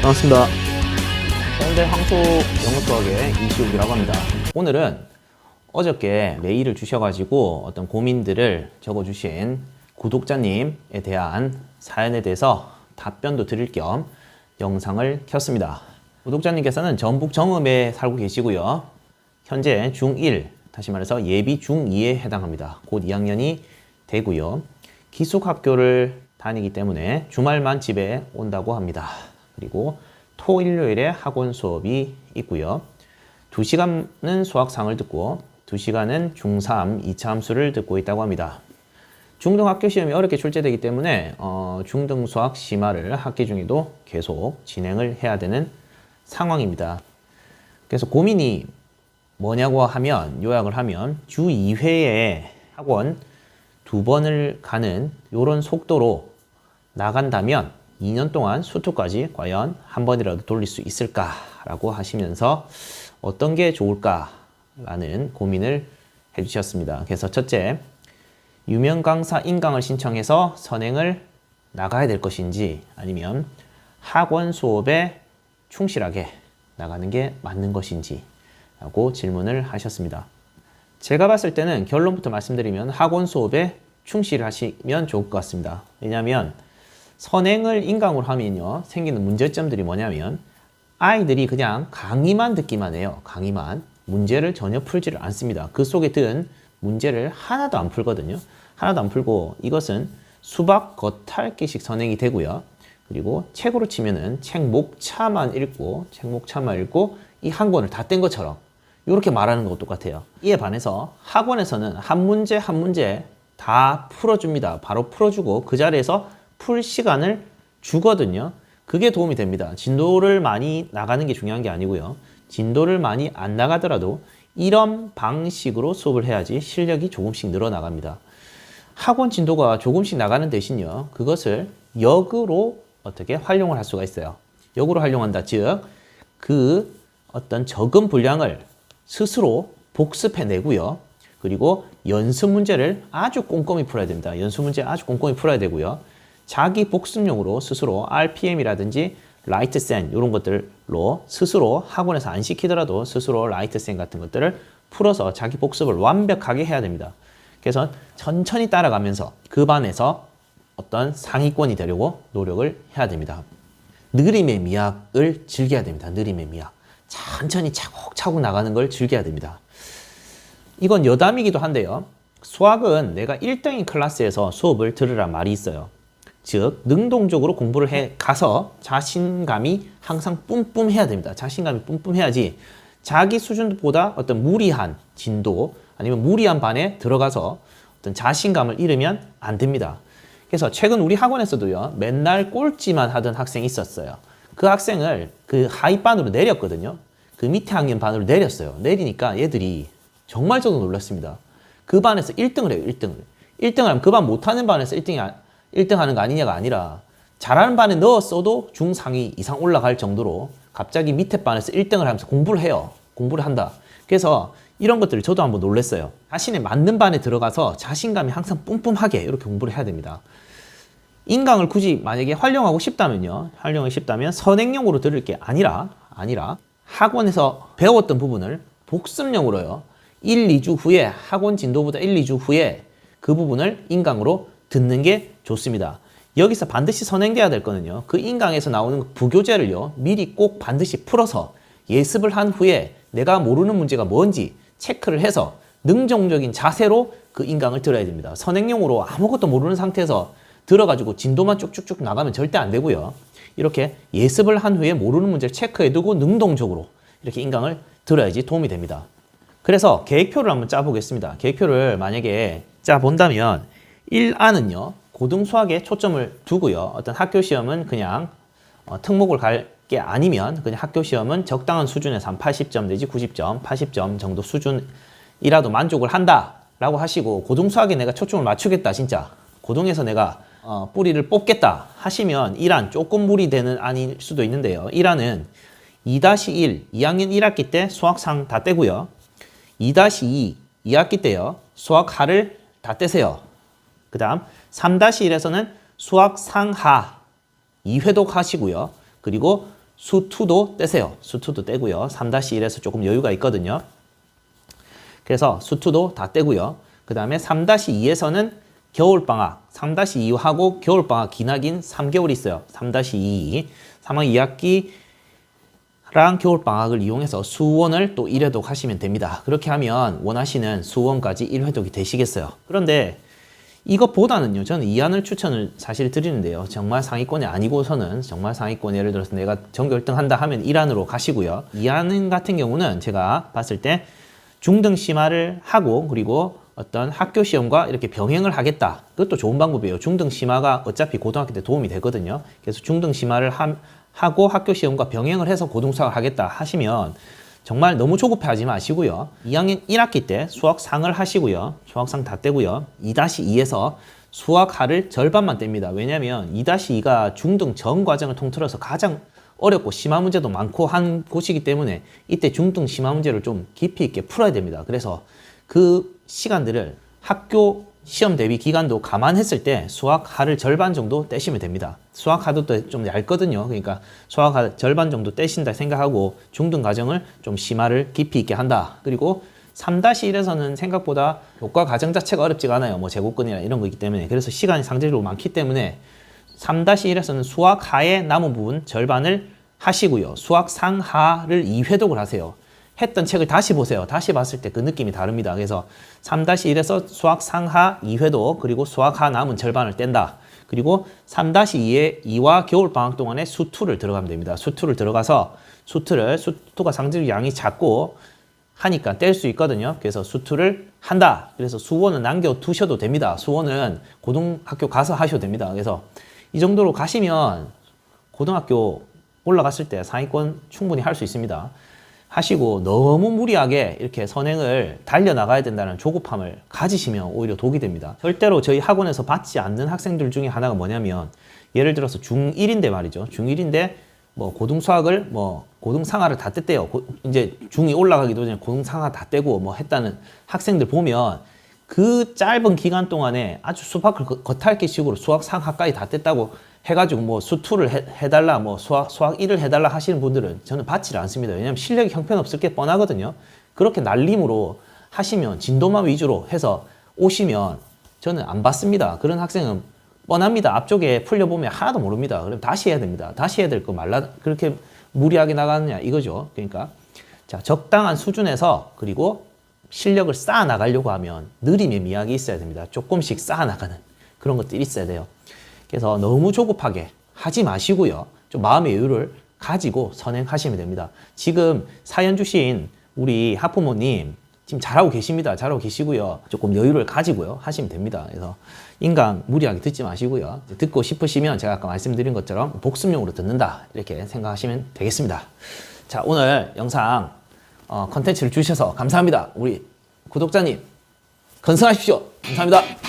반갑습니다. 서울대 항소 영어 수학의 이시욱이라고 합니다. 오늘은 어저께 메일을 주셔가지고 어떤 고민들을 적어주신 구독자님에 대한 사연에 대해서 답변도 드릴 겸 영상을 켰습니다. 구독자님께서는 전북 정읍에 살고 계시고요. 현재 중1, 다시 말해서 예비 중2에 해당합니다. 곧 2학년이 되고요. 기숙학교를 다니기 때문에 주말만 집에 온다고 합니다. 그리고 토, 일요일에 학원 수업이 있고요. 2시간은 수학상을 듣고 2시간은 중3 2차 함수를 듣고 있다고 합니다. 중등 학교 시험이 어렵게 출제되기 때문에 중등 수학 심화를 학기 중에도 계속 진행을 해야 되는 상황입니다. 그래서 고민이 뭐냐고 하면, 요약을 하면 주 2회에 학원 2번을 가는 이런 속도로 나간다면 2년 동안 수투까지 과연 한 번이라도 돌릴 수 있을까라고 하시면서 어떤 게 좋을까라는 고민을 해주셨습니다. 그래서 첫째, 유명 강사 인강을 신청해서 선행을 나가야 될 것인지 아니면 학원 수업에 충실하게 나가는 게 맞는 것인지 라고 질문을 하셨습니다. 제가 봤을 때는 결론부터 말씀드리면 학원 수업에 충실하시면 좋을 것 같습니다. 왜냐하면 선행을 인강으로 하면요, 생기는 문제점들이 뭐냐면 아이들이 그냥 강의만 듣기만 해요. 강의만. 문제를 전혀 풀지를 않습니다. 그 속에 든 문제를 하나도 안 풀거든요. 하나도 안 풀고 이것은 수박 겉핥기식 선행이 되고요. 그리고 책으로 치면은 책 목차만 읽고 이 한 권을 다 뗀 것처럼 이렇게 말하는 것과 똑같아요. 이에 반해서 학원에서는 한 문제 한 문제 다 풀어줍니다. 바로 풀어주고 그 자리에서 풀 시간을 주거든요. 그게 도움이 됩니다. 진도를 많이 나가는 게 중요한 게 아니고요. 진도를 많이 안 나가더라도 이런 방식으로 수업을 해야지 실력이 조금씩 늘어나갑니다. 학원 진도가 조금씩 나가는 대신요, 그것을 역으로 어떻게 활용을 할 수가 있어요. 역으로 활용한다. 즉, 그 어떤 적은 분량을 스스로 복습해내고요. 그리고 연습 문제를 아주 꼼꼼히 풀어야 됩니다. 연습 문제 아주 꼼꼼히 풀어야 되고요. 자기 복습용으로 스스로 RPM이라든지 라이트센 이런 것들로 스스로 학원에서 안 시키더라도 스스로 라이트센 같은 것들을 풀어서 자기 복습을 완벽하게 해야 됩니다. 그래서 천천히 따라가면서 그 반에서 어떤 상위권이 되려고 노력을 해야 됩니다. 느림의 미학을 즐겨야 됩니다. 느림의 미학. 천천히 차곡차곡 나가는 걸 즐겨야 됩니다. 이건 여담이기도 한데요. 수학은 내가 1등인 클래스에서 수업을 들으란 말이 있어요. 즉, 능동적으로 공부를 해 가서 자신감이 항상 뿜뿜해야 됩니다. 자신감이 뿜뿜해야지 자기 수준보다 어떤 무리한 진도 아니면 무리한 반에 들어가서 어떤 자신감을 잃으면 안 됩니다. 그래서 최근 우리 학원에서도요, 맨날 꼴찌만 하던 학생이 있었어요. 그 학생을 그 하위반으로 내렸거든요. 그 밑에 학년 반으로 내렸어요. 내리니까 얘들이 정말 저도 놀랐습니다. 그 반에서 1등을 해요. 1등을. 1등을 하면 그 반 못하는 반에서 1등 하는 거 아니냐가 아니라 잘하는 반에 넣었어도 중상위 이상 올라갈 정도로 갑자기 밑에 반에서 1등을 하면서 공부를 해요. 공부를 한다. 그래서 이런 것들을 저도 한번 놀랐어요. 자신에 맞는 반에 들어가서 자신감이 항상 뿜뿜하게 이렇게 공부를 해야 됩니다. 인강을 굳이 만약에 활용하고 싶다면요. 활용하고 싶다면 선행용으로 들을 게 아니라 학원에서 배웠던 부분을 복습용으로요. 1, 2주 후에 학원 진도보다 1, 2주 후에 그 부분을 인강으로 듣는 게 좋습니다. 여기서 반드시 선행돼야 될 거는요. 그 인강에서 나오는 부교재를요. 미리 꼭 반드시 풀어서 예습을 한 후에 내가 모르는 문제가 뭔지 체크를 해서 능동적인 자세로 그 인강을 들어야 됩니다. 선행용으로 아무것도 모르는 상태에서 들어가지고 진도만 쭉쭉쭉 나가면 절대 안 되고요. 이렇게 예습을 한 후에 모르는 문제를 체크해두고 능동적으로 이렇게 인강을 들어야지 도움이 됩니다. 그래서 계획표를 한번 짜보겠습니다. 계획표를 만약에 짜본다면 1안은요. 고등수학에 초점을 두고요. 어떤 학교 시험은 그냥 특목을 갈 게 아니면 그냥 학교 시험은 적당한 수준에서 한 80점 내지 90점, 80점 정도 수준이라도 만족을 한다라고 하시고 고등수학에 내가 초점을 맞추겠다 진짜. 고등에서 내가 뿌리를 뽑겠다 하시면 1안 조금 무리되는 안일 수도 있는데요. 1안은 2-1, 2학년 1학기 때 수학상 다 떼고요. 2-2, 2학기 때요. 수학하를 다 떼세요. 그 다음 3-1에서는 수학상하 2회독 하시고요. 그리고 수2도 떼세요. 수2도 떼고요. 3-1에서 조금 여유가 있거든요. 그래서 수2도 다 떼고요. 그 다음에 3-2에서는 겨울방학, 3-2하고 겨울방학 기나긴 3개월이 있어요. 3-2, 3학년 2학기랑 겨울방학을 이용해서 수원을 또 1회독 하시면 됩니다. 그렇게 하면 원하시는 수원까지 1회독이 되시겠어요. 그런데 이것보다는요, 저는 2안을 추천을 사실 드리는데요. 정말 상위권이 아니고서는 정말 상위권, 예를 들어서 내가 전교 1등 한다 하면 1안으로 가시고요. 2안 같은 경우는 제가 봤을 때 중등 심화를 하고 그리고 어떤 학교 시험과 이렇게 병행을 하겠다. 그것도 좋은 방법이에요. 중등 심화가 어차피 고등학교 때 도움이 되거든요. 그래서 중등 심화를 하고 학교 시험과 병행을 해서 고등수학을 하겠다 하시면 정말 너무 조급해하지 마시고요. 2학년 1학기 때 수학상을 하시고요. 수학상 다 떼고요. 2-2에서 수학하를 절반만 뗍니다. 왜냐하면 2-2가 중등 전 과정을 통틀어서 가장 어렵고 심화 문제도 많고 한 곳이기 때문에 이때 중등 심화 문제를 좀 깊이 있게 풀어야 됩니다. 그래서 그 시간들을 학교 시험 대비 기간도 감안했을 때 수학하를 절반 정도 떼시면 됩니다. 수학하도 좀 얇거든요. 그러니까 수학하 절반 정도 떼신다 생각하고 중등 과정을 좀 심화를 깊이 있게 한다. 그리고 3-1에서는 생각보다 교과 과정 자체가 어렵지가 않아요. 뭐 제곱근이나 이런 거기 때문에. 그래서 시간이 상대적으로 많기 때문에 3-1에서는 수학하의 남은 부분 절반을 하시고요. 수학상하를 2회독을 하세요. 했던 책을 다시 보세요. 다시 봤을 때 그 느낌이 다릅니다. 그래서 3-1에서 수학상하 2회독 그리고 수학하 남은 절반을 뗀다. 그리고 3-2에 2와 겨울방학 동안에 수2를 들어가면 됩니다. 수2를 들어가서 수2가 상대적으로 양이 작고 하니까 뗄 수 있거든요. 그래서 수2를 한다. 그래서 수원은 남겨두셔도 됩니다. 수원은 고등학교 가서 하셔도 됩니다. 그래서 이 정도로 가시면 고등학교 올라갔을 때 상위권 충분히 할 수 있습니다. 하시고 너무 무리하게 이렇게 선행을 달려나가야 된다는 조급함을 가지시면 오히려 독이 됩니다. 절대로 저희 학원에서 받지 않는 학생들 중에 하나가 뭐냐면 예를 들어서 중1인데 말이죠. 중1인데 뭐 고등수학을 뭐 고등상하를 다 뗐대요. 이제 중2 올라가기도 전에 고등상하 다 떼고 뭐 했다는 학생들 보면 그 짧은 기간 동안에 아주 수학을 겉핥기 식으로 수학 상하까지 다 뗐다고 해가지고 뭐 수2를 해달라, 뭐 수학 1을 해달라 하시는 분들은 저는 받지를 않습니다. 왜냐하면 실력이 형편없을 게 뻔하거든요. 그렇게 날림으로 하시면 진도만 위주로 해서 오시면 저는 안 받습니다. 그런 학생은 뻔합니다. 앞쪽에 풀려보면 하나도 모릅니다. 그럼 다시 해야 됩니다. 다시 해야 될 거 말라, 그렇게 무리하게 나가느냐 이거죠. 그러니까 자, 적당한 수준에서 그리고 실력을 쌓아 나가려고 하면 느림의 미학이 있어야 됩니다. 조금씩 쌓아 나가는 그런 것들이 있어야 돼요. 그래서 너무 조급하게 하지 마시고요. 좀 마음의 여유를 가지고 선행하시면 됩니다. 지금 사연 주신 우리 학부모님 지금 잘하고 계십니다. 잘하고 계시고요. 조금 여유를 가지고요. 하시면 됩니다. 그래서 인강 무리하게 듣지 마시고요. 듣고 싶으시면 제가 아까 말씀드린 것처럼 복습용으로 듣는다. 이렇게 생각하시면 되겠습니다. 자, 오늘 영상 컨텐츠를 주셔서 감사합니다. 우리 구독자님 건승하십시오. 감사합니다.